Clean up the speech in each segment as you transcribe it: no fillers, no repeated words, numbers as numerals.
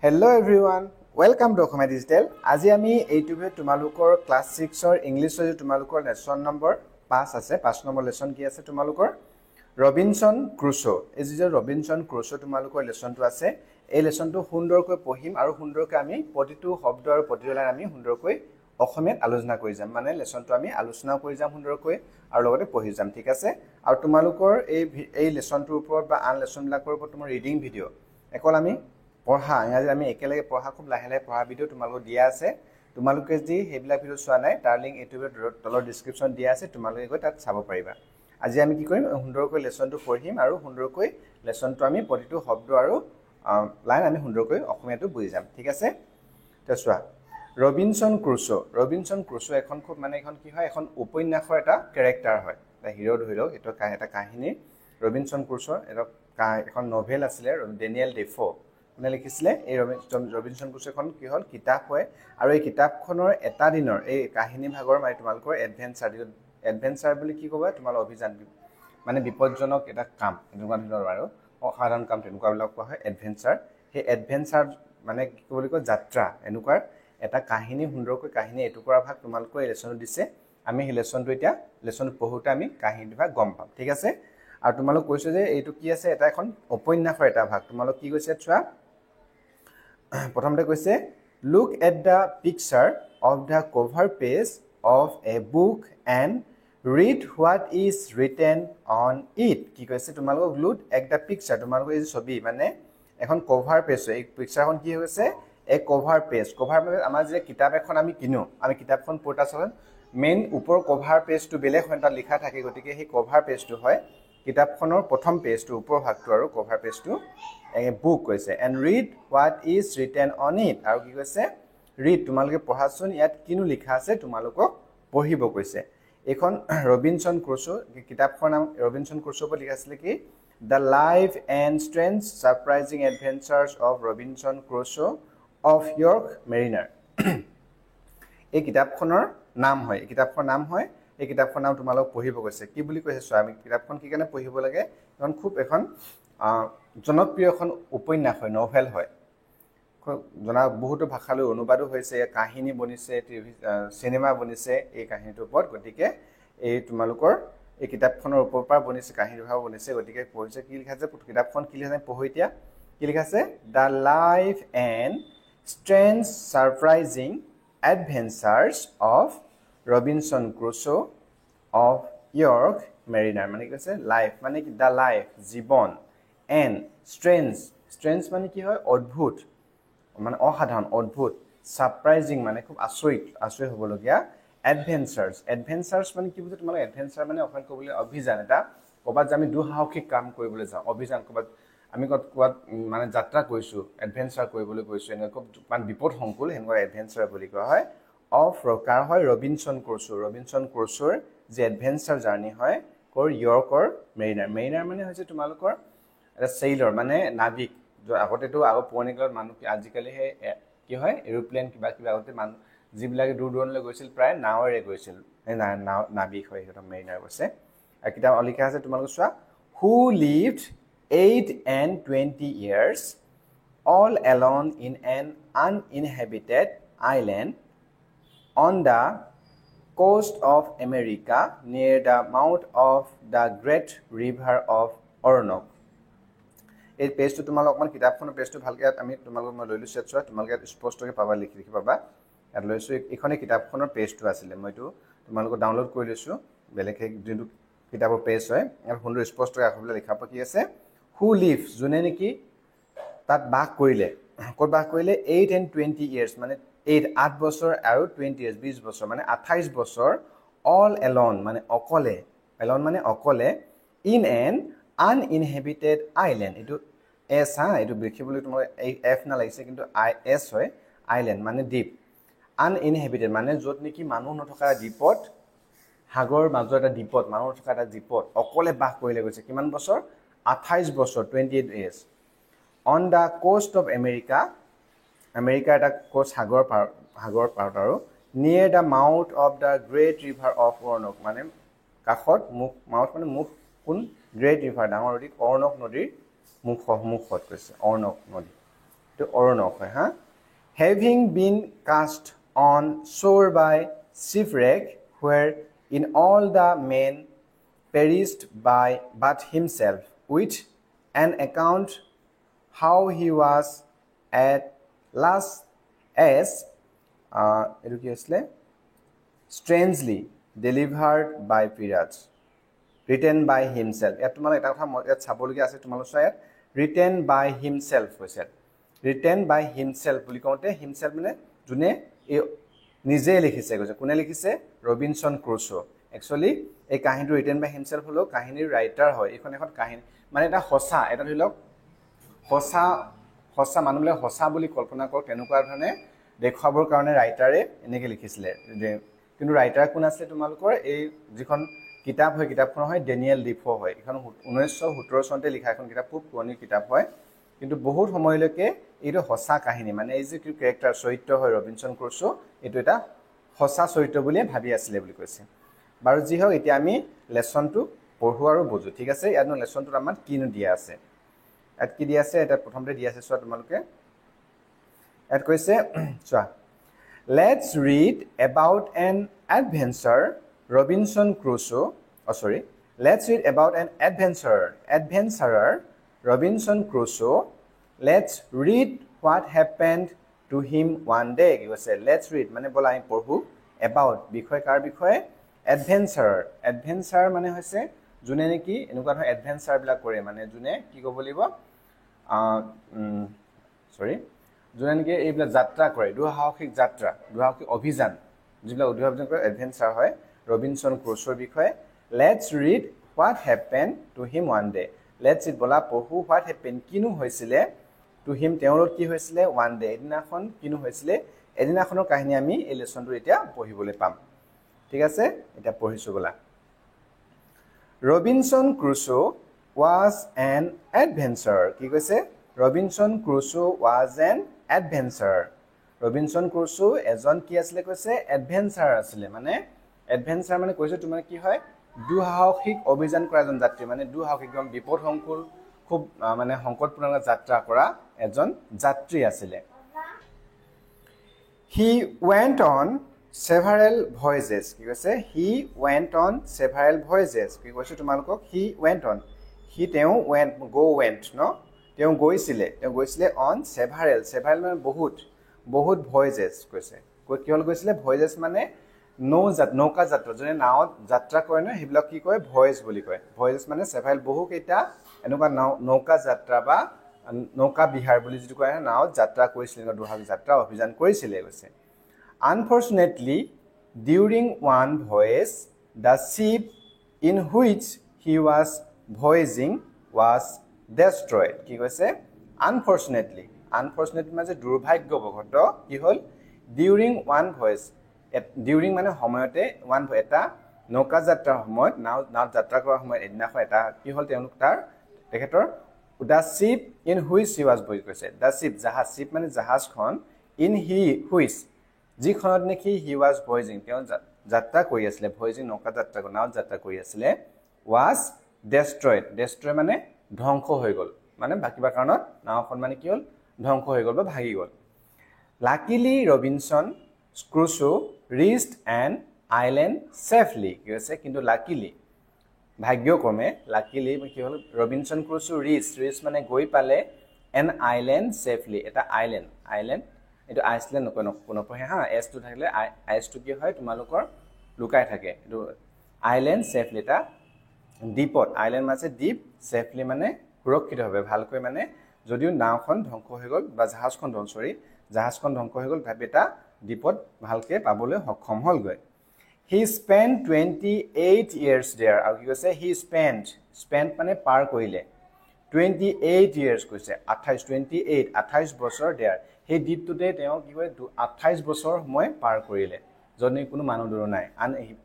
Hello everyone, welcome to Okhama Digital. আজি আমি এইটো তোমালোকৰ ক্লাস 6 ৰ ইংলিশৰ তোমালোকৰ লেসন নম্বৰ 5 আছে 5 নম্বৰ লেসন কি আছে তোমালোকৰ ৰবিনসন ক্ৰুছো এই যে ৰবিনসন ক্ৰুছো তোমালোকৰ লেসনটো আছে এই লেসনটো সুন্দৰকৈ পঢ়িম আৰু সুন্দৰকৈ আমি প্ৰতিটো শব্দ আৰু প্ৰতিটো লাইন আমি সুন্দৰকৈ অসমীয়াত আলোচনা কৰি যাম মানে লেসনটো আমি আলোচনা কৰি যাম সুন্দৰকৈ আৰু লগতে পঢ়ি যাম ঠিক আছে আৰু তোমালোকৰ এই লেসনটোৰ ওপৰত বা আন লেসনবিলাকৰ ওপৰত তোমাৰ ৰিডিং ভিডিও একল আমি পঢ়া আজি আমি একেলগে পঢ়া খুব লাহে লাহে পঢ়া ভিডিও তোমালোক দিয়া আছে তোমালোকে যি হেবিলাক ভিডিও চোৱা নাই তাৰ লিংক ইউটিউবৰ তলৰ ডেসক্ৰিপচন দিয়া আছে তোমালোকে গৈ তাত চাব পাৰিবা আজি আমি কি কৰিম সুন্দৰকৈ লেসনটো পঢ়িম আৰু সুন্দৰকৈ লেসনটো আমি প্ৰতিটো শব্দ আৰু লাইন আমি সুন্দৰকৈ অসমীয়াটো বুজি যাম ঠিক আছে তো চোৱা ৰবিনসন ক্ৰুছো এখন খুব মানে এখন কি হয় এখন উপন্যাসৰ এটা ক্যাৰেক্টাৰ হয় এটা হিৰো ধৰিলো এটা কাহিনী ৰবিনসন ক্ৰুছো এখন নভেল আছিল ডেনিয়েল ডেফো মানে লিখিছিলে এই ৰবিনসন ক্ৰুছো এখন কি হল কিতাপ হয় আৰু এই কিতাপখনৰ এটা দিনৰ এই কাহিনী ভাগৰ মানে তোমালোকৰ এডভেঞ্চাৰ বুলি কি কবা তোমালোক অভিযান মানে বিপদজনক এটা কাম এনেকুৱা ধৰণৰ আৰু অসাধাৰণ কাম তেনেকুৱা বিলাক কোৱা হয় এডভেঞ্চাৰ সেই এডভেঞ্চাৰ মানে কি বুলি কয় যাত্ৰা এনেকুৱা এটা কাহিনী সুন্দৰকৈ কাহিনী এটু কৰা ভাগ তোমালোকৰ এই লেসনটো দিছে আমি এই লেসনটো এতিয়া লেসন পঢ়োতে আমি কাহিনী ভাগ গম পাম ঠিক আছে আৰু তোমালোক কৈছে যে এইটো কি আছে এটা এখন উপন্যাসৰ এটা ভাগ তোমালোক কি কৈছে চোৱা প্ৰথমতে কৈছে look at the picture of the cover page of a book and read what is written on it কি কৈছে তোমালোক look at the picture তোমালোক এই ছবি মানে এখন কভাৰ পেজ এই পিকচাৰখন কি হৈছে এক কভাৰ পেজ মানে আমাৰ যে কিতাপ এখন আমি কিনো আমি কিতাপখন পঢ়া চালে মেইন ওপৰ কভাৰ পেজটো বেলেগ হয় তাত লিখা থাকে গতিকে সেই কভাৰ পেজটো হয় কিতাপখনৰ প্ৰথম পেজটো ওপৰ ভাগটো আৰু কভাৰ পেজটো এ বুক কৈছে and read what is written on it আৰু কি কৈছে read তোমালোকে পঢ়াচোন ইয়াত কিনো লিখা আছে তোমালোকক পঢ়িব কৈছে এখন ৰবিনসন ক্ৰুছো কিতাপখনৰ নাম ৰবিনসন ক্ৰুছো বুলি লিখা আছিল কি The Life and Strange Surprising Adventures of Robinson Crusoe of York Mariner এই কিতাপখনৰ নাম হয় এই কিতাপখনৰ নাম তোমালোক পঢ়িব কৈছে কি বুলি কৈছে চোৱা আমি কিতাপখন কি কাৰণে পঢ়িব লাগে এখন খুব এখন জনপ্ৰিয় এখন উপন্যাস হয় নভেল হয় জনা বহুতো ভাষালৈ অনুবাদো হৈছে কাহিনী বনিছে সিনেমা বনিছে এই কাহিনীটোৰ ওপৰত গতিকে এই তোমালোকৰ এই কিতাপখনৰ ওপৰৰ পৰা বনিছে কাহিনী ভাগ বনিছে গতিকে পঢ়িছে কি লিখা আছে কিতাপখন কি লিখা আছে পঢ়ো এতিয়া কি লিখা আছে The Life and Strange Surprising Adventures of Robinson Crusoe of York Mariner মানে কি আছে লাইফ মানে কি দা লাইফ জীবন এন্ড স্ট্ৰেঞ্জ মানে কি হয় অদ্ভুত মানে অসাধাৰণ অদ্ভুত সাৰপ্ৰাইজিং মানে খুব আচৰিত হ'বলগীয়া এডভেঞ্চাৰ্স মানে কি বুঝে তোমালোক এডভেঞ্চাৰ মানে অসমীয়াত ক'বলৈ অভিযান এটা ক'বাত যে আমি দুঃসাহসিক কাম কৰিবলৈ যাওঁ অভিযান ক'বাত আমি ক'বাত মানে যাত্ৰা কৰিছো এডভেঞ্চাৰ কৰিবলৈ গৈছো এনেকুৱা খুব মানে বিপদসংকুল হেনকুৱা এডভেঞ্চাৰ বুলি কোৱা হয় অফ কাৰ হয় ৰবিনসন ক্ৰুছোৰ যে এডভেঞ্চাৰ জাৰ্নি হয় ইয়ৰ্কৰ মেৰিনাৰ মানে হৈছে তোমালোকৰ এটা সেইলৰ মানে নাবিক আগতেতো পুৰণি কালত মানুহ আজিকালি হে কি হয় এৰোপ্লেন কিবা আগতে মানুহ যিবিলাকে দূৰ দূৰণলৈ গৈছিল প্ৰায় নাৱেৰে গৈছিল নাবিক হয় এটা মেৰিনাৰ কৈছে আৰু কিতাপ লিখা আছে তোমালোক চোৱা who lived 8 and 20 years all alone in an uninhabited island on the coast of America near the mouth of the great river of Orinoco এই পেজটো তোমালোক অকমান কিতাপখনৰ পেজটো ভালকৈ আমি তোমালোক মই লৈ লৈছো চোৱা তোমালোক স্পষ্টকৈ পাবা লিখি পাবা ইয়াত লৈছো এইখনে কিতাপখনৰ পেজটো আছিল মইটো তোমালোক ডাউনলোড কৰি লৈছো বেলেগ যোনটো কিতাপৰ পেজ হয় আৰু সুন্দৰ স্পষ্টকৈ আখৰবিলাক লিখা কি আছে who lives যোনে নেকি তাত বাস কৰিলে ক'ত বাস কৰিলে 8 and 20 years মানে 8 বছৰ আৰু 20 years 20 বছৰ মানে 28 বছৰ all alone মানে অকলে in an uninhabited island এটো এস এটো দেখিবলৈ তোমাৰ এই এফ না লাগিছে কিন্তু আই এস হয় আইল্যান্ড মানে দ্বীপ uninhabited মানে যত নেকি মানুহ নথকা দ্বীপত সাগৰ মাজৰ এটা দ্বীপত মানুহ থকা এটা দ্বীপত অকলে বাস কৰিলে গৈছে কিমান বছৰ 28 বছৰ 28 years on the coast of America এটা কোষ্ট সাগৰ পাৰত আৰু near the mouth of the great river of Orinoco মানে কাষত মাউথ মানে মুখ কোন গ্ৰেট ৰিভাৰ ডাঙৰ নদী অৰ্ণক নদীৰ মুখত কৈছে অৰ্ণক নদী to Oronok, huh? Having been cast on shore by shipwreck, where in all the men perished by but himself, with an account how he was at last as strangely delivered by pirates, written by himself. ইয়াত তোমালোক এটা কথা ইয়াত চাবলগীয়া আছে তোমালোক ইয়াত written by himself কৈছে written by himself বুলি কওঁতে himself মানে যোনে নিজে লিখিছে কৈছে কোনে লিখিছে ৰবিনসন ক্ৰুছো একচুয়ালি এই কাহিনীটো written by himself হলো কাহিনীৰ ৰাইটাৰ হয় এখন এখন কাহিনী মানে এটা হসা এটা ধৰি লওক হসা মানুহলে হসা বুলি কল্পনা কৰক তেনেকুৱা ধৰণে দেখাবৰ কাৰণে ৰাইটাৰে এনেকৈ লিখিছিলে কিন্তু ৰাইটাৰ কোন আছে তোমালোকৰ এই যিখন কিতাপ হয় কিতাপখন হয় ডেনিয়েল ডিফো হয় এখন 1917 চনতে লিখা এখন কিতাপ খুব পুৰণি কিতাপ হয় কিন্তু বহুত সময়লৈকে এইটো হসা কাহিনী মানে এই যে ক্যাৰেক্টাৰ চৰিত্ৰ হয় ৰবিনসন ক্ৰুছো এটো এটা হসা চৰিত্ৰ বুলি ভাবি আছিল বুলি কৈছে বাৰু যি হয় এতিয়া আমি লেসনটো পঢ়ো আৰু বুজো ঠিক আছে ইয়ানো লেসনটো আমাৰ কিনো দিয়া আছে এত কি দিয়া আছে এটা প্ৰথমতে দিয়া আছে চোৱা তোমালোকে এত কৈছে চোৱা let's read about an adventurer Robinson Crusoe let's read about an adventurer Robinson Crusoe let's read what happened to him one day কি কৈছে let's read মানে বলা আমি পঢ়ো about বিষয় কাৰ বিষয় adventurer মানে হৈছে যোনে নেকি এনেকুৱা ধৰণৰ এডভেঞ্চাৰ বিলাক কৰে মানে যোনে কি ক'ব লাগিব যোনে নেকি এইবিলাক যাত্ৰা কৰে দুঃসাহসিক যাত্ৰা দুঃসাহসিক অভিযান যিবিলাক অভিযান কৰে এডভেঞ্চাৰ হয় ৰবিনসন ক্ৰুছোৰ বিষয়ে let's read what happened to him one day let's read বলা পঢ়ো what happened কিনো হৈছিলে to him তেওঁৰ কি হৈছিলে one day এদিনাখন কিনো হৈছিলে এদিনাখনৰ কাহিনী আমি এই লেসনটো এতিয়া পঢ়িবলৈ পাম ঠিক আছে এটা পঢ়িছো বলা Robinson Crusoe was an adventurer কি কৈছে Robinson Crusoe was an adventurer Robinson Crusoe এজন কি আছিল কৈছে এডভেঞ্চাৰ আছিল মানে এডভেঞ্চাৰ মানে কৈছে তোমাৰ কি হয় দুঃসাহসিক অভিযান কৰা এজন যাত্ৰী মানে দুঃসাহসিক বিপদসংকুল খুব মানে সংকটপূৰ্ণ যাত্ৰা কৰা এজন যাত্ৰী আছিল He went on several voyages কি কৈছে he went on several voyages কি কৈছে তোমালোকক he went on he তেওঁ went no তেওঁ গৈছিলে on several মানে বহুত voyages কৈছে কি হল গৈছিলে voyages মানে নৌকা যাত্ৰা যেনে নাওত যাত্ৰা কৰে না হিবিলাক কি কয় voyage বুলি কয় voyages মানে several বহু কেইটা এনেকুৱা নৌকা যাত্ৰা বা নৌকা বিহাৰ বুলি যেটো কয় নাওত যাত্ৰা কৰিছিল দুহাগী যাত্ৰা অভিযান কৰিছিল কৈছে Unfortunately, during one voyage, the ship in which he was voyaging was destroyed. কি কৈছে? Unfortunately মানে দুৰ্ভাগ্যবশত কি হল? During one voyage. During মানে সময়তে one এটা নৌকা যাত্ৰাৰ সময়ত নাও যাত্ৰা কৰাৰ সময়ত এদিনাখন এটা কি হল তেওঁলোক তাৰ তেখেতৰ the ship in which he was voyaging কৈছে. The ship ship মানে জাহাজখন in which যিখনত নেকি he was voyaging তেওঁ যাত্ৰা কৰি আছিল voyaging নৌকা যাত্ৰা নাও যাত্ৰা কৰি আছিল was destroyed মানে ধ্বংস হৈ গল মানে কিবা কাৰণত নাওখন মানে কি হল ধ্বংস হৈ গল বা ভাগি গল Luckily Robinson Crusoe reached an island safely কি হৈছে কিন্তু luckily ভাগ্যক্ৰমে luckily কি হল Robinson Crusoe reached মানে গৈ পালে an island safely এটা island এটো আইসল্যান্ড কোন পহে হা এস টু থাকিলে আইস টু কি হয় তোমালোকৰ লুকাই থাকে এটো আইল্যান্ড সেফলি টা দ্বীপত আইল্যান্ড মানে দ্বীপ সেফলি মানে সুৰক্ষিতভাৱে ভালকৈ মানে যদিও নাওখন ধ্বংস হৈ গল বা জাহাজখন ধ্বংস হৈ গল তথাপি এটা দ্বীপত ভালকৈ পাবলৈ সক্ষম হল গৈ He spent 28 years there আৰু কি কৈছে he spent মানে পাৰ কৰিলে 28 years কৈছে 28 বছৰ there সেই দ্বীপটোতে তেওঁ কি কৰে 28 বছৰ সময় পাৰ কৰিলে যনে কোনো মানুহ দূৰ নাই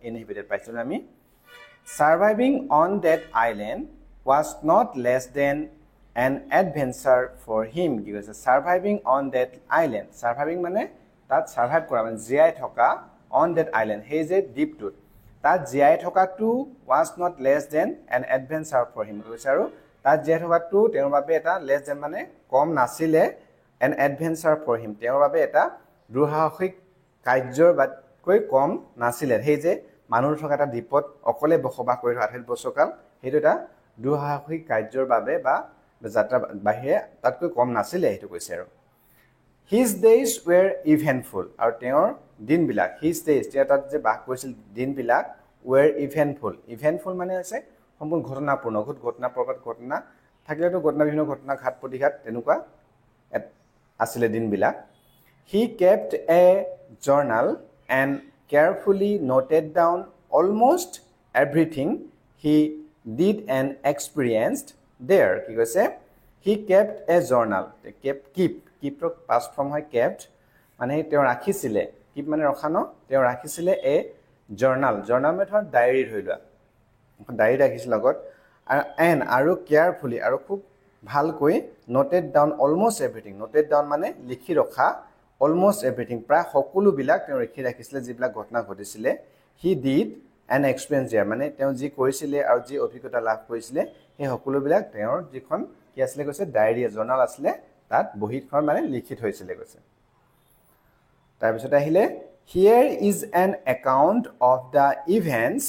uninhabited পাইছিল আমি Surviving on that island was not less than an adventure for him কি কৈছে Surviving on that island Surviving মানে তাত সার্ভাইভ কৰা মানে জীয়াই থকা on that island হে যে দ্বীপটোত তাত জীয়াই থকাটো was not less than an adventure for him কৈছে আৰু তাত জীয়াই থকাটো তেওঁৰ বাবে এটা less than মানে কম নাছিলে an adventure for him তেওঁৰ বাবে এটা দুঃসাহসিক কাৰ্যৰ বাতকৈ কম নাছিলে সেই যে মানুহ থকা এটা দ্বীপত অকলে বসবাস কৰি 28 বছৰ কাল সেইটো এটা দুঃসাহসিক কাৰ্যৰ বাবে বা যাত্ৰা বাহিৰে তাতকৈ কম নাছিলে সেইটো কৈছে আৰু his days were eventful আৰু তেওঁৰ দিনবিলাক his days তাত যে বাস কৰিছিল দিনবিলাক were eventful মানে হৈছে সম্পূৰ্ণ ঘটনাপূৰ্ণ ঘটনা প্ৰবাদ ঘটনা থাকিলেতো ঘটনা বিভিন্ন ঘটনা ঘাট প্ৰতিঘাত তেনেকুৱা আসলে দিনবিলাক he kept a journal and carefully noted down almost everything he did and experienced there কি কৈছে he kept a journal keep past form হয় kept মানে তেওঁ ৰাখিছিলে keep মানে ৰখানো তেওঁ ৰাখিছিলে a journal মানে ধৰ ডায়েৰী ধৰিলোৱা ডায়েৰী ৰাখিছিল লগত and আৰু carefully আৰু খুব ভালকৈ noted down almost everything noted down মানে লিখি ৰখা almost everything প্ৰায় সকলো বিলাক তেওঁ লিখি ৰাখিছিলে যিবিলাক ঘটনা ঘটিছিলে he did an experience there মানে তেওঁ যি কৰিছিলে আৰু যি অভিজ্ঞতা লাভ কৰিছিলে সেই সকলো বিলাক তেওঁৰ যিখন কি আছিল কৈছে ডায়েৰী জাৰ্নাল আছিল তাত বহিখন মানে লিখি থৈছিলে কৈছে তাৰ পিছত আহিলে here is an account of the events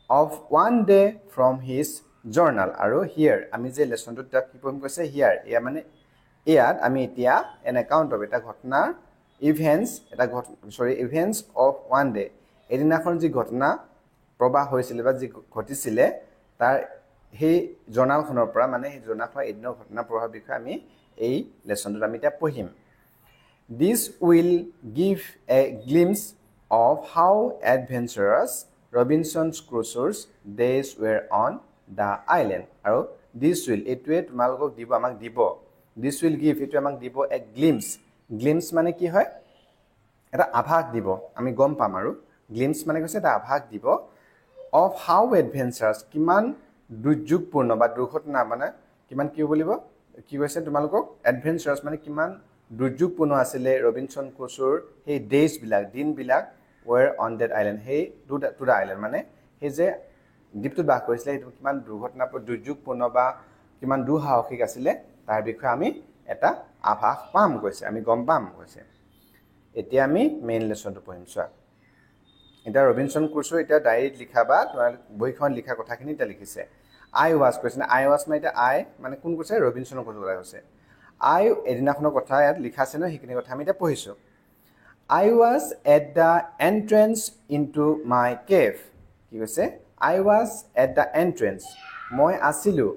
of one day from his journal আৰু here আমি যে লেসনটোত কি পঢ়িম কৈছে here এয়া মানে ইয়াত আমি এতিয়া an account of এটা ঘটনা events of one day এদিনাখন যি ঘটনা প্ৰবাহ হৈছিল বা যি ঘটিছিলে তাৰ সেই জাৰ্নালখনৰ পৰা মানে সেই জাৰ্নালখনৰ এদিনৰ ঘটনা প্ৰবাহৰ বিষয়ে আমি এই লেসনটোত আমি এতিয়া পঢ়িম this will give a glimpse of how adventurous Robinson Crusoe's days were on the island আৰু this will এটোৱে তোমালোকক দিব আমাক দিব this will give এটো আমাক দিব a glimpse মানে কি হয় এটা আভাস দিব আমি গম পাম আৰু glimpse মানে কৈছে এটা আভাস দিব of how adventurous কিমান দুৰ্যোগপূৰ্ণ বা দুৰ্ঘটনা মানে কিমান কি বলিব কি কৈছে তোমালোকক adventurous মানে কিমান দুৰ্যোগপূৰ্ণ আছিল ৰবিনসন ক্ৰুছৰ সেই ডেজ বিলাক দিন বিলাক were on that island hey to the island মানে হে যে দ্বীপটো বাস কৰিছিল সেইটো কিমান দুৰ্ঘটনাপূৰ্ণ দুৰ্যোগপূৰ্ণ বা কিমান দুঃসাহসিক আছিল তাৰ বিষয়ে আমি এটা আভাস পাম কৈছে আমি গম পাম কৈছে এতিয়া আমি মেইন লেসনটো পঢ়িম চোৱা এটা ৰবিনসন ক্ৰুছৰ এটা ডায়েৰীত লিখা বা বহিখন লিখা কথাখিনি এটা লিখিছে I was কৈছে I was মানে এটা I মানে কোন কৈছে ৰবিনসনৰ কথা কৈছে I এদিনাখনৰ কথা ইয়াত লিখা আছে ন সেইখিনি কথা আমি এটা পঢ়িছো I was at the entrance into my cave কি কৈছে I was at the entrance মই আছিলো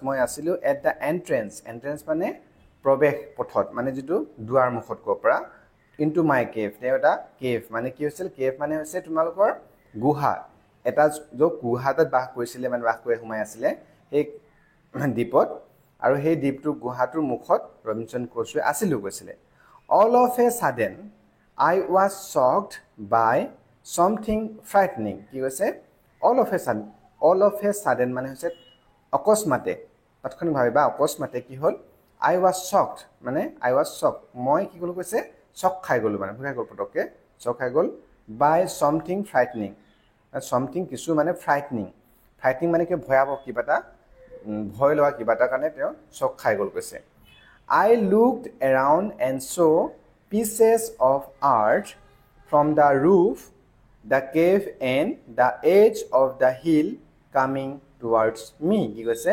মই আছিলো at the entrance মানে প্ৰৱেশ পথত মানে যেটো দুৱাৰ মুখত কোপৰা into my cave এটা cave মানে কি হৈছিল cave মানে হৈছে তোমালোকৰ গুহা এটা যে গুহাত বাস কৰিছিল মানে বাস কৰি সোমাই আছিল এই দ্বীপত আৰু সেই দ্বীপটো গুহাটোৰ মুখত ৰবিনসন ক্ৰুছৱে আছিল কৈছিল all of a sudden I was shocked by something frightening কি কৈছে all of a sudden মানে হৈছে অকস্মাতে তৎক্ষণিকভাৱে বা অকস্মাতে কি হ'ল I was shocked মানে I was shocked মই কি কলো কৈছে shock খাই গলো মানে ভয় গল পটকে shock খাই গল by something frightening something কিছু মানে frightening মানে কি ভয়াবহ কিবাটা ভয় লগা কিবাটা কাৰণে তেওঁ shock খাই গল কৈছে I looked around and saw pieces of earth from the roof the cave and the edge of the hill coming towards me কি কৈছে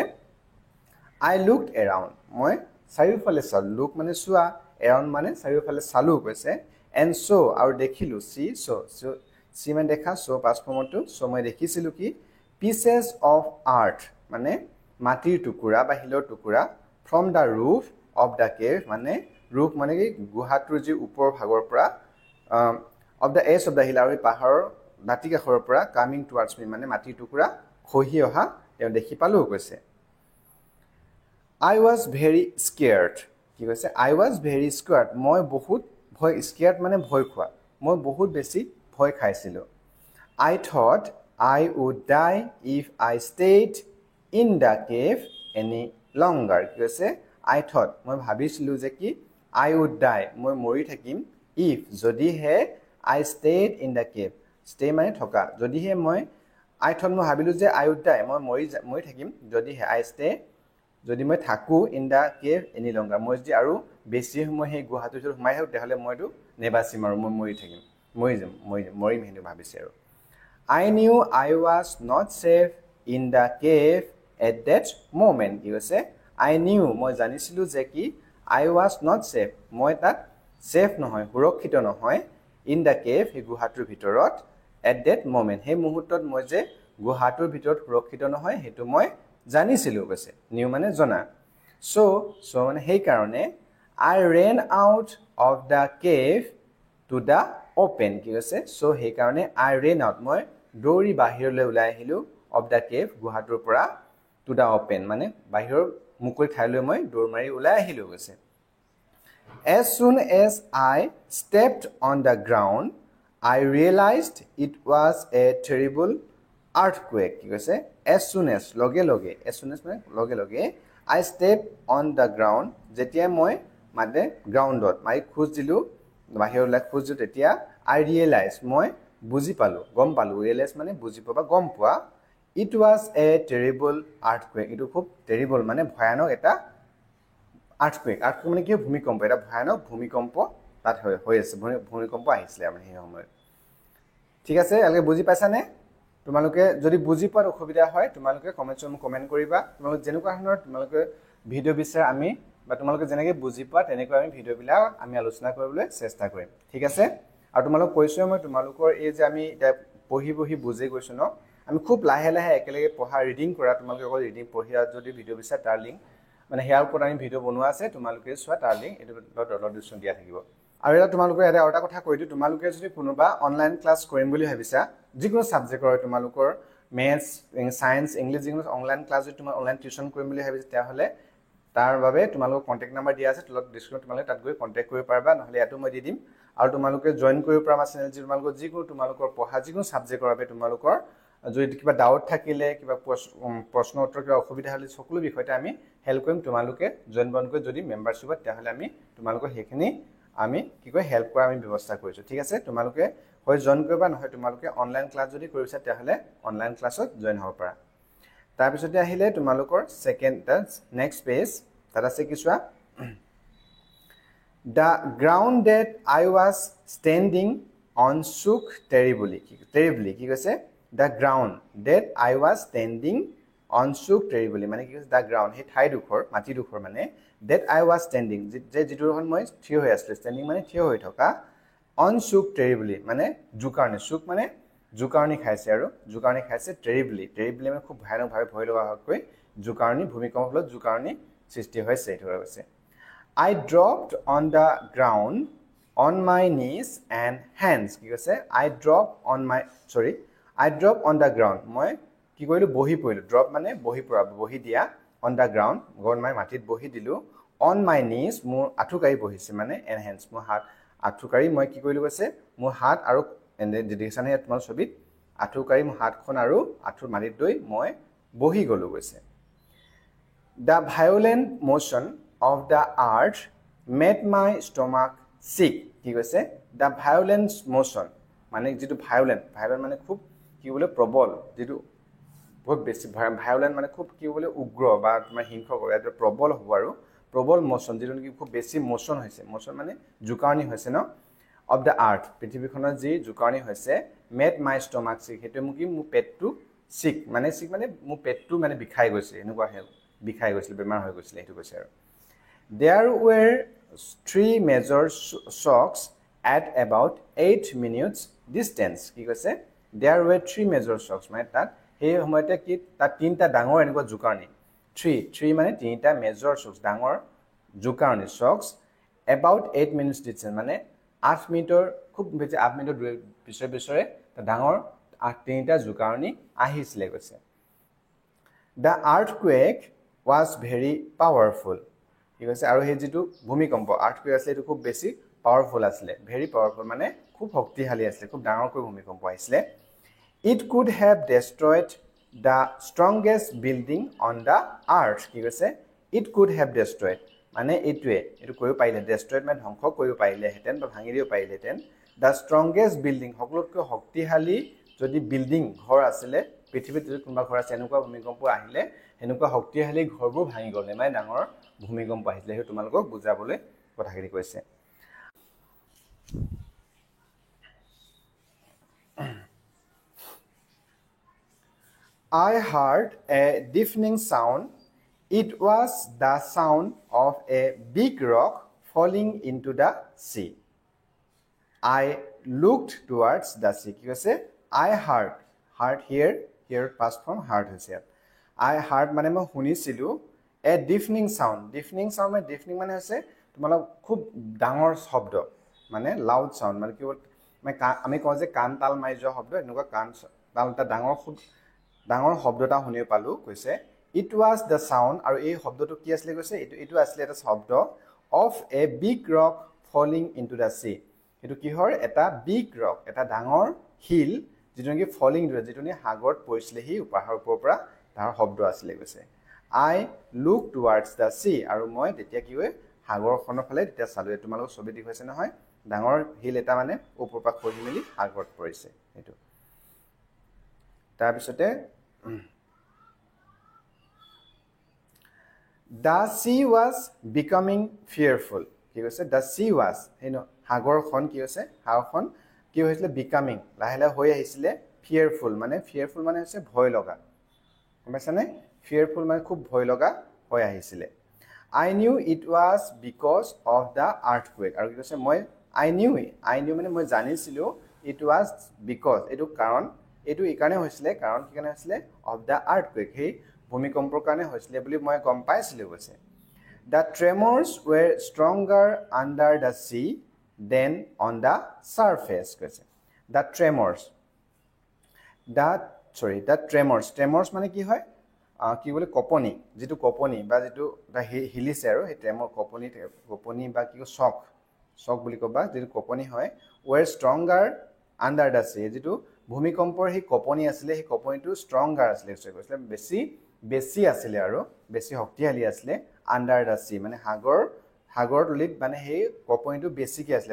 I looked around মই চাৰিওফালে চালো look মানে চোৱা around মানে চাৰিওফালে চালো কৈছে and saw আৰু দেখিলো see মানে দেখা so past form টো so মই দেখিছিলো কি pieces of earth মানে মাটিৰ টুকুৰা বা হিলৰ টুকুৰা from the roof of the cave মানে roof মানে কি গুহাটোৰ যি ওপৰ ভাগৰ পৰা of the edge of the hill আৰু পাহাৰৰ দাঁতি কাষৰ পৰা coming towards me মানে মাটিৰ টুকুৰা খহি অহা তেওঁ দেখি পালো কৈছে I was very scared কি কৈছে I was very scared মই বহুত ভয় scared মানে ভয় খোৱা মই বহুত বেছি ভয় খাইছিলো I thought I would die if I stayed in the cave any longer কি কৈছে I thought মই ভাবিছিলো যে কি I would die মই মৰি থাকিম if যদি হে I stayed in the cave stay মানে থকা যদি হে মই I thought মই ভাবিলো যে I would die মই মৰি থাকিম যদি হে I stay যদি মই থাকো in the cave any longer মই যদি আৰু বেছি সময় সেই গুহাটোৰ ভিতৰত সোমাই থাকো তেতিয়াহ'লে মইতো নেবাচিম আৰু মই মৰি থাকিম মৰিম সেইটো ভাবিছে আৰু I knew I was not safe in the cave at that moment. কি কৈছে I knew মই জানিছিলো যে কি I was not safe মই তাত safe নহয় সুৰক্ষিত নহয় in the cave সেই গুহাটোৰ ভিতৰত at that moment সেই মুহূৰ্তত মই যে গুহাটোৰ ভিতৰত সুৰক্ষিত নহয় হেতু মই জানিছিলো কৈছে নিউ মানে জনা so মানে সেই কাৰণে I ran out of the cave to the open কি কৈছে so সেই কাৰণে I ran out মই দৌৰি বাহিৰলৈ ওলাই আহিলো of the cave গুহাটোৰ পৰা to the open মানে বাহিৰৰ মুকলি ঠাইলৈ মই দৌৰ মাৰি ওলাই আহিলো কৈছে As soon as I stepped on the ground I realized it was a terrible earthquake কি কৈছে as soon as লগে মানে লগে লগে I stepped on the ground যেতিয়া মই মানে গ্ৰাউণ্ডত মই খোজ দিলো বাহিৰলৈ খোজ দিলো তেতিয়া I realized মই বুজি পালো গম পালো realize মানে বুজি পাবা গম পোৱা it was a terrible earthquake ইটো খুব terrible মানে ভয়ানক এটা earthquake মানে কি ভূমিকম্প এটা ভয়ানক ভূমিকম্প তাত হৈ আছে ভূমিকম্প আহিছিলে মানে সেই সময়ত ঠিক আছে আলকে বুজি পাইছানে তোমালোকে যদি বুজি পোৱাৰ অসুবিধা হয় তোমালোকে কমেন্টছত কমেন্ট কৰিবা তোমালোক যেনেকুৱা ধৰণৰ তোমালোকে ভিডিও বিচাৰ আমি বা তোমালোকে যেনেকৈ বুজি পোৱা তেনেকৈ আমি ভিডিওবিলাক আমি আলোচনা কৰিবলৈ চেষ্টা কৰিম ঠিক আছে আৰু তোমালোক কৈছো মই তোমালোকৰ এই যে আমি এটা পঢ়ি বুজি গৈছো ন আমি খুব লাহে লাহে একেলগে পঢ়া ৰিডিং কৰা তোমালোকে অকল ৰিডিং পঢ়িয়া যদি ভিডিও বিচাৰ তাৰ লিংক মানে হেয়াৰ ওপৰত আমি ভিডিও বনোৱা আছে তোমালোকে চোৱা তাৰ লিংক এটো ডলাৰ দিয়া থাকিব আৰু এটা তোমালোকৰ এটা কথা কৈ দিও তোমালোকে যদি কোনোবা অনলাইন ক্লাছ কৰিম বুলি ভাবিছা যিকোনো সাবজেক্টৰ তোমালোকৰ মেথছ সায়েন্স ইংলিশ যিকোনো অনলাইন ক্লাছ যদি তোমাৰ অনলাইন টিউচন কৰিম বুলি ভাবিছা তেতিয়াহলে তাৰ বাবে তোমালোকৰ কন্টাক্ট নম্বৰ দিয়া আছে তলত ডেসক্ৰিপচনত তোমালোকে তাত গৈ কন্টাক্ট কৰিব পাৰিবা নহলে ইয়াতো মই দি দিম আৰু তোমালোকে জয়েন কৰিব পৰা আমাৰ চেনেল তোমালোকৰ যিকোনো তোমালোকৰ পঢ়া যিকোনো সাবজেক্টৰ বাবে তোমালোকৰ যদি কিবা ডাউট থাকিলে কিবা প্ৰশ্ন উত্তৰ কিবা অসুবিধা হলে সকলো বিষয়তে আমি হেল্প কৰিম তোমালোকে জয়েন বনকৈ যদি মেম্বাৰশ্বিপত তেতিয়াহলে আমি তোমালোকৰ হেখিনি আমি কি কয় হেল্প কৰা আমি ব্যৱস্থা কৰিছো ঠিক আছে তোমালোকে হয় জয়েন কৰিবা নহয় তোমালোকে অনলাইন ক্লাছ যদি কৰিছা তেতিয়াহলে অনলাইন ক্লাছত জয়েন হ'ব পাৰা তাৰ পিছতে আহিলে তোমালোকৰ সেকেন্ড নেক্সট পেজ তাত আছে কি চোৱা The ground that I was standing on shook terribly কি কৈছে The ground that I was standing on shook terribly মানে কি কৈছে the ground হে ঠাই দুখৰ মাটি দুখৰ মানে that I was standing যে যিটোখন মই থিয় হৈ আছিল standing মানে থিয় হৈ থকা on shook terribly মানে জুকাৰণি shook মানে জুকাৰণি খাইছে আৰু জুকাৰণি খাইছে terribly মানে খুব ভয়ানকভাৱে ভয় লগা হৈ জুকাৰণি ভূমিকম্পৰ ফলত জুকাৰণি সৃষ্টি হৈছে এইটো হৈছে I dropped on the ground on my knees and hands কি কৈছে I dropped on the ground মই কি কৰিলো বহি পৰিলো drop মানে বহি দিয়া on the ground মই মাটিত বহি দিলো on my knees মোৰ আঠুকাৰি বহিছে মানে and hands মোৰ হাত আঠুকাৰি মই কি কৰিলো কৈছে মোৰ হাত আৰু ডেডিকেশন হে তোমাৰ ছবিত আঠুকাৰি মোৰ হাতখন আৰু আঠুৰ মাটিত দৈ মই বহি গলো কৈছে The violent motion of the earth made my stomach sick কি কৈছে the violent motion মানে যেটো violent মানে খুব কি বলে প্ৰবল যেটো বহুত বেছি violent মানে খুব কি বলে উগ্ৰ বা তোমাৰ হিংসক এটা প্ৰবল হ'ব আৰু প্ৰবল মোশন যেটো কি খুব বেছি মোশন হৈছে মোশন মানে জুকাৰণি হৈছে ন of the earth পৃথিৱীখনৰ যি জুকাৰণি হৈছে made my stomach sick হেতু মোৰ পেটটো sick মানে মোৰ পেটটো মানে বিষাই গৈছে এনেকুৱা হেল বিষাই গৈছিল বেমাৰ হৈ গৈছিল এটো কৈছে আৰু There were 3 major shocks at about 8 minutes distance কি কৈছে There were 3 major shocks মানে তাত এই সময়তে কি তাত তিনটা ডাঙৰ এনেকুৱা জুকাৰণি 3 মানে তিনটা মেজৰ shocks ডাঙৰ জুকাৰণি shocks about 8 minutes distance মানে 8 মিনিটৰ খুব বেছি 8 মিনিটৰ পিছৰে ডাঙৰ তিনটা জুকাৰণি আহিছিলে কৈছে The earthquake was very powerful কি কৈছে আৰু হে যেটো ভূমিকম্প earthquake আছিল এটো খুব বেছি পাওয়াৰফুল আছিল very powerful মানে খুব শক্তিশালী আছিল খুব ডাঙৰকৈ ভূমিকম্প আহিছিল It could have destroyed the strongest building on the earth কি কৈছে It could have destroyed মানে এটো কৰিব পাৰিলে destroyed মানে ধ্বংস কৰিব পাৰিলে হেতেন বা ভাঙি দিব পাৰিলে হেতেন the strongest building সকলোতকৈ শক্তিশালী যদি বিল্ডিং ঘৰ আছিল পৃথিৱীত যদি কোনোবা ঘৰ আছে এনেকুৱা ভূমিকম্প আহিলে এনেকুৱা শক্তিশালী ঘৰবোৰ ভাঙি গ'লে মানে ডাঙৰ ভূমিকম্প আহিলে সেই তোমালোকক বুজাবলৈ কথাখিনি কৈছে I heard a deafening sound. It was the sound of a big rock falling into the sea. I looked towards the sea. কি কৈছে I heard here past form heard হৈছে I heard মানে মই শুনিছিলো a deafening sound মানে হৈছে তোমালোক খুব ডাঙৰ শব্দ মানে লাউড সাউন্ড মানে কি আমি কওঁ যে কাণ তাল মাৰি যোৱা শব্দ এনেকুৱা কাণ তাল এটা ডাঙৰ শব্দটা শুনিব পালো কৈছে it was the sound আৰু এই শব্দটো কি আছিল কৈছে এটো আছিল এটা শব্দ of a big rock falling into the sea এটো কি হয় এটা বিগ ৰক এটা ডাঙৰ হিল যেটো কি ফলিং যেটো নি সাগৰত পৰিছিলে হি পাহাৰৰ ওপৰৰ পৰা তাৰ শব্দ আছিল কৈছে I look towards the sea আৰু মই তেতিয়া কি হয় সাগৰখনৰ ফালে তেতিয়া চালো তোমালোক ছবি দেখাইছে নহয় ডাঙৰ হিল এটা মানে ওপৰৰ পৰা খহি মেলি সাগৰত পৰিছে এটো তাৰ পিছতে The sea was becoming fearful কি কৈছে the sea was সাগৰখন কি হৈছে সাগৰখন কি হৈছিলে becoming লাহে হৈ আহিছিলে fearful মানে হৈছে ভয় লগা গমছানে fearful মানে খুব ভয় লগা হৈ আহিছিলে I knew it was because of the earthquake আৰু কি কৈছে মই I knew মানে মই জানিছিলো it was because এটো কাৰণ এটো ইকাৰণে হৈছিলে কাৰণ কি কাৰণে হৈছিলে of the earthquake হে ভূমিকম্পৰ কাৰণে হৈছিলে বুলি মই গম পাইছিলো কৈছে The tremors were stronger under the sea than on the surface কৈছে The tremors মানে কি হয় কি বলে কপনি যেটো কপনি বা যেটো হিলিছে আৰু এই ট্ৰেমৰ কপনি বা কি শক বুলি কবা যেটো কপনি হয় were stronger under the sea যেটো ভূমিকম্পৰ হি কপনি আছিল হি কপনিটো stronger আছিল কৈছে বেছি আছিল আৰু বেছি শক্তিশালী আছিল under the sea মানে সাগৰ তলিত মানে হে কপনিটো বেছিকে আছিল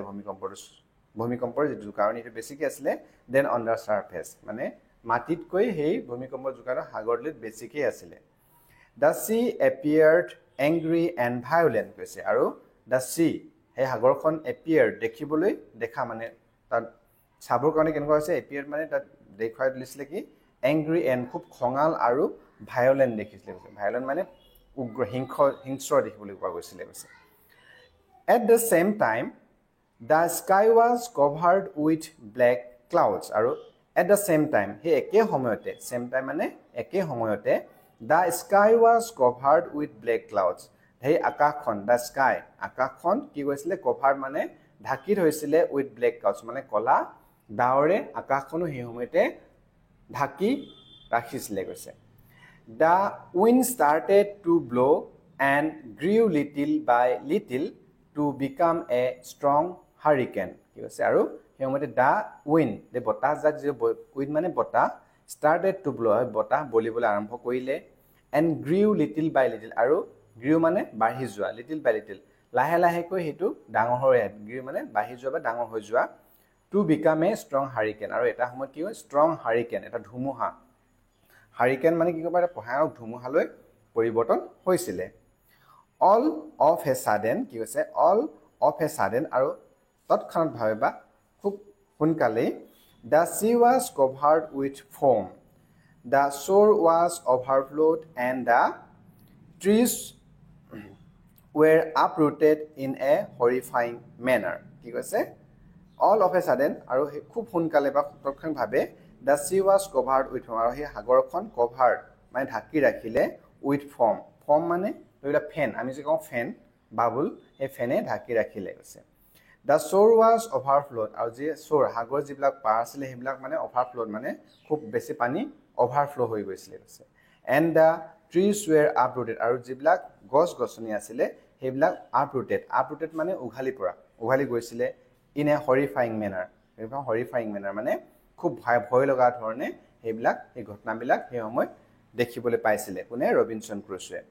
ভূমিকম্পৰ যেটো কাৰণ এটো বেছিকে আছিল দেন on the surface মানে মাটিত কৈ হে ভূমিকম্পৰ জুকাৰো সাগৰ তলিত বেছিকে আছিল The sea appeared angry and violent কৈছে আৰু the sea হে সাগৰখন appeared দেখিবলৈ দেখা মানে তাত সাবৰ কাৰণে কেনেকুৱা হৈছে appeared মানে তাত দেখাই দিছিলে কি angry and খুব খঙাল আৰু violent দেখিছিলে violent মানে উগ্ৰ হিংস্ৰ দেখিবলৈ পোৱা গৈছিলে At the same time the sky was covered with black clouds আৰু at the same time হে একে সময়তে same time মানে একে সময়তে the sky was covered with black clouds হে আকাশখন the sky আকাশখন কি হৈছিলে covered মানে ঢাকি হৈছিলে with black clouds মানে কলা ডাৱৰে আকাশখনো হে সময়তে ঢাকি ৰাখিছিলে কৈছে The wind started to blow and grew little by little to become a strong hurricane কি কৈছে আৰু হেমতে the wind the বতাহ যাক যে wind মানে বতাহ started to blow বতাহ বলিবলৈ আৰম্ভ কৰিলে and grew little by little আৰু grew মানে বাঢ়ি যোৱা little by little লাহে কৈ হেতু ডাঙৰ হৈ grew মানে বাঢ়ি যোৱা বা ডাঙৰ হৈ যোৱা to become a strong hurricane আৰু এটা সময়ত কি হয় strong hurricane এটা ধুমুহা hurricane মানে কি কবা এটা ভয়ানক ধুমুহালৈ পৰিৱৰ্তন হৈছিলে all of a sudden কি হৈছে all of a sudden আৰু তৎক্ষণাত ভাবে বা খুব সোনকালে the sea was covered with foam the shore was overflowed and the trees were uprooted in a horrifying manner কি কৈছে all of a sudden আৰু খুব সোনকালে বা তৎক্ষণ ভাবে the sea was covered with foam আৰু হে সাগৰখন covered মানে ঢাকি ৰাখিলে with foam মানে ধৰিলা ফেন আমি যে কওঁ ফেন বাবুল হে ফেনে ঢাকি ৰাখিলে কৈছে the shore was overflowed আৰু যে shore সাগৰ যিবিলাক পাৰ আছিল হেবিলাক মানে overflowed মানে খুব বেছি পানী overflow হৈ গৈছিল কৈছে and the trees were uprooted আৰু যিবিলাক গছ-গছনি আছিল হেবিলাক uprooted মানে উঘালি গৈছিল in a horrifying manner মানে খুব ভয় লগা ধৰণে হেবিলাক এই ঘটনাবিলাক হে সময় দেখিবলৈ পাইছিলে কোনে ৰবিনসন ক্ৰুজে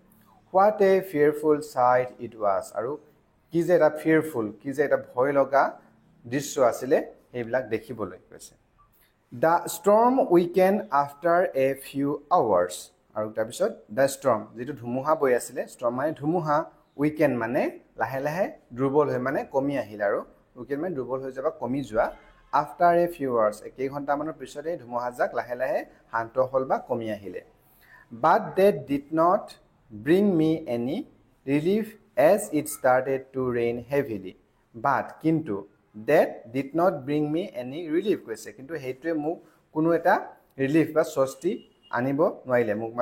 What a fearful sight it was আৰু কি যে এটা fearful কি যে এটা ভয় লগা দৃশ্য আছিল হেবিলাক দেখিবলৈ কৈছে The storm weakened after a few hours. আৰু তাৰপিছত the storm যেটো ধুমুহা বৈ আছিলে storm মানে ধুমুহা weekend মানে লাহে লাহে দুৰ্বল হৈ মানে কমি আহিল আৰু weekend মানে দুৰ্বল হৈ যাবা কমি যোৱা after a few hours কেই ঘণ্টা মানৰ পিছতে ধুমুহাজাক লাহে লাহে শান্ত হল বা কমি আহিলে but that did not bring me any relief as it started to rain heavily but কিন্তু that did not bring me any relief কৈছে কিন্তু হেইটোৱে মোক কোনো এটা ৰিলিফ বা স্বস্তি আনিব নোৱাৰিলে মোক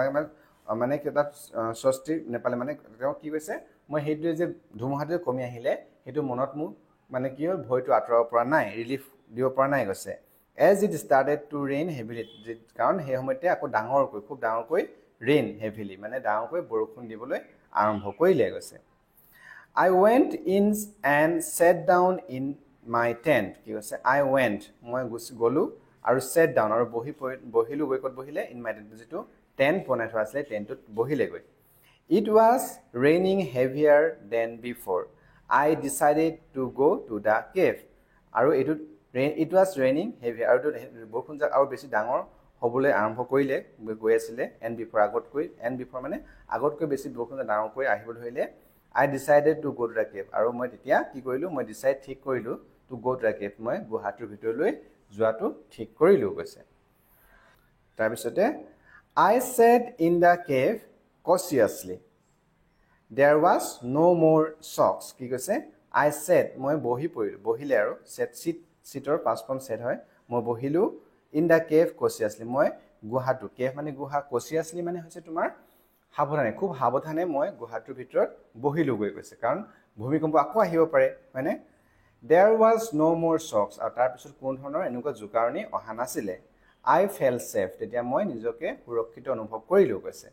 মানে কিটা স্বস্তি নেপালে মানে কি কৈছে মই হেইটোৱে যে ধুমুহাটো কমি আহিলে হেতু মনত মোক মানে কি হ'ল ভয়টো আঁতৰাব পৰা নাই ৰিলিফ দিব পৰা নাই কৈছে as it started to rain heavily কাৰণ হে সময়তে আকৌ খুব ডাঙৰকৈ rain heavily মানে ডাঙৰকৈ বৰষুণ দিবলৈ আৰম্ভ কৰিলে কৈছে I went in and sat down in my tent কি কৈছে I went মই গলো আৰু sat down আৰু বহিলো গৈ বহিলে in my tent যেটো tent বনাই থোৱা আছিল টেন্টত বহিলে গৈ It was raining heavier than before I decided to go to the cave আৰু it was raining heavy আৰু বৰষুণ যাক আৰু বেছি ডাঙৰ হবলৈ আৰম্ভ কৰিলে গৈ আছিল and before মানে আগতকৈ বেছি বৰষুণ ডাঙৰকৈ আহিব ধৰিলে I decided to go to the cave আৰু মই তেতিয়া কি কৰিলো মই ডিসাইড ঠিক কৰিলো to go to the cave মই গুহাটোৰ ভিতৰলৈ যোৱাটো ঠিক কৰিলো কৈছে তাৰ পিছতে I sat in the cave cautiously There was no more shocks কি কৈছে I sat মই বহিলে আৰু seator past form said হয় মই বহিলো in the cave cautiously মই গুহাটো cave মানে গুহা cautiously মানে হৈছে তোমাৰ সাৱধানে খুব সাৱধানে মই গুহাটোৰ ভিতৰত বহিলো গৈ কৈছে কাৰণ ভূমিকম্প আকৌ আহিব পাৰে মানে There was no more shocks আৰু তাৰ পিছত কোন ধৰণৰ এনেকুৱা জুকাৰণি অহা নাছিলে I felt safe তেতিয়া মই নিজকে সুৰক্ষিত অনুভৱ কৰিলো কৈছে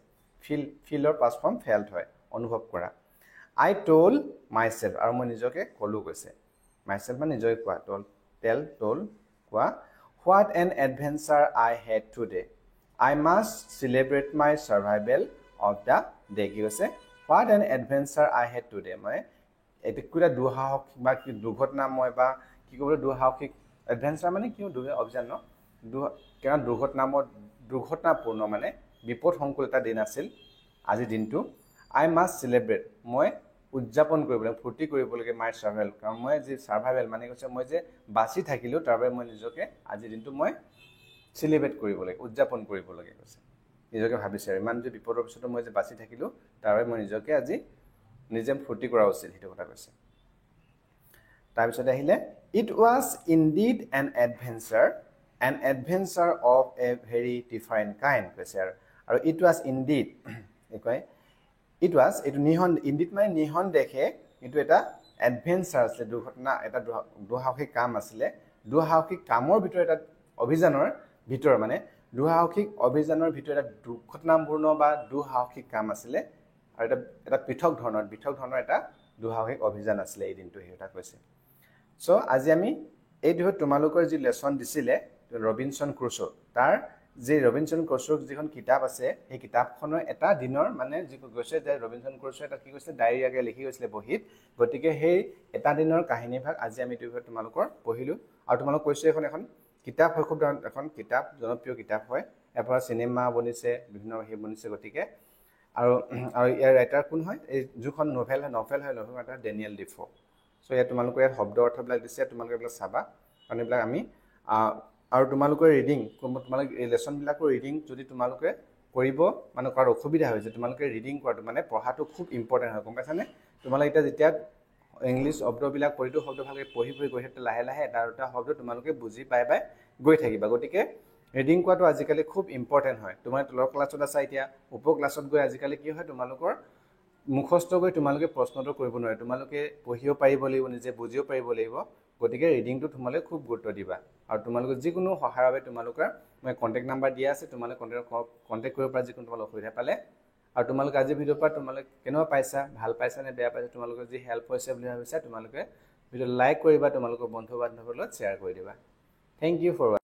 feelৰ past form felt হয় অনুভৱ কৰা I told myself আৰু মই নিজকে কলো কৈছে myself মানে নিজকে কোৱা told কোৱা what an adventure I had today I must celebrate my survival of the day কি কৈছে what an adventure I had today মই এটকুৰা দুঃসাহসিক বা কি দুৰ্ঘটনাময় বা কি ক'বলৈ দুঃসাহসিক এডভেঞ্চাৰ মানে কি অভিযান কেন দুৰ্ঘটনাপূৰ্ণ মানে বিপদসংকুল এটা দিন আছিল আজি দিনটো I must celebrate মই উদযাপন কৰিবলৈ ফূৰ্তি কৰিবলগে মাই সাৰ্ভাইভেল কাৰণ মই যে সাৰ্ভাইভেল মানে কৈছে মই যে বাছি থাকিলো তাৰবাবে মই নিজকে আজি দিনটো মই সেলিব্ৰেট কৰিবলগে উদযাপন কৰিবলগে কৈছে নিজকে ভাবিছে ইমান যে বিপদৰ পিছতো মই যে বাছি থাকিলো তাৰবাবে মই নিজকে আজি নিজে ফূৰ্তি কৰা উচিত হেতু কথা কৈছে তাৰ পিছতে আহিলে it was indeed an adventure of a very different kind কৈছে আৰু it was indeed কয় It was it Nihon indeed মানে নিহন দেখে কিন্তু এটা এডভেঞ্চাৰ আছিল দুৰ্ঘটনা এটা দুঃসাহসিক কাম আছিল দুঃসাহসিক কামৰ ভিতৰত এটা অভিযানৰ ভিতৰ মানে দুঃসাহসিক অভিযানৰ ভিতৰত এটা দুৰ্ঘটনাপূৰ্ণ বা দুঃসাহসিক কাম আছিল আৰু এটা পৃথক ধৰণৰ এটা দুঃসাহসিক অভিযান আছিল এই দিনটো হেটা কৈছে সো আজি আমি এই দিনত তোমালোকৰ যি লেসন দিছিলে ৰবিনসন ক্ৰুছো তাৰ যে ৰবিনসন ক্ৰুছোৰ যিখন কিতাপ আছে এই কিতাপখনৰ এটা দিনৰ মানে যি কৈছে যে ৰবিনসন ক্ৰুছো এটা কি কৈছে ডায়েৰীয়াকে লিখি গৈছিলে বহিত গতিকে সেই এটা দিনৰ কাহিনী ভাগ আজি আমি তোমালোকৰ পঢ়িলো আৰু তোমালোক কৈছে এখন কিতাপ হয় খুব এখন কিতাপ জনপ্ৰিয় কিতাপ হয় এবাৰ সিনেমা বনিছে বিভিন্ন হে বনিছে গতিকে আৰু ইয়াৰ ৰাইটাৰ কোন হয় এই যুখন নভেল হয় এটা ডেনিয়েল ডিফো সো ইয়াত তোমালোকৰ ইয়াত শব্দ অৰ্থবিলাক দিছে তোমালোকে এইবিলাক চাবা কাৰণ এইবিলাক আমি আৰু তোমালোকৰ ৰিডিং তোমালোক এই লেসন বিলাকৰ ৰিডিং যদি তোমালোকে কৰিব মানে কৰাৰ অসুবিধা হৈছে তোমালোকে ৰিডিং কৰাটো মানে পঢ়াটো খুব ইম্পৰ্টেন্ট হয় গম পাইছানে তোমালোকে এটা যেতিয়া ইংলিশ শব্দবিলাক পঢ়িটো শব্দ ভালকৈ পঢ়ি গৈ হেতে লাহে লাহে এটা শব্দ তোমালোকে বুজি পাই গৈ থাকিবা গতিকে ৰিডিং কৰাটো আজিকালি খুব ইম্পৰ্টেন্ট হয় তোমাৰ তলৰ ক্লাছত আছে এতিয়া উপ ক্লাছত গৈ আজিকালি কি হয় তোমালোকৰ মুখস্থ গৈ তোমালোকে প্ৰশ্নটো কৰিব নোৱাৰে তোমালোকে পঢ়িও পাৰিব লাগিব নিজে বুজিও পাৰিব লাগিব গতিকে ৰিডিংটো তোমালোকে খুব গুৰুত্ব দিবা আৰু তোমালোকে যিকোনো সহায়ৰ বাবে তোমালোকৰ মই কন্টাক্ট নাম্বাৰ দিয়া আছে তোমালোকে কন্টাক্ট কৰিব পাৰা যিকোনো তোমালোক অসুবিধা পালে আৰু তোমালোকে আজি ভিডিঅ' পৰা তোমালোকে কেনেকুৱা পাইছা ভাল পাইছা নে বেয়া পাইছা তোমালোকৰ যি হেল্প হৈছে বুলি ভাবিছা তোমালোকে ভিডিঅ' লাইক কৰিবা তোমালোকৰ বন্ধু বান্ধৱৰ লগত শ্বেয়াৰ কৰি দিবা থ্যাংক ইউ ফৰ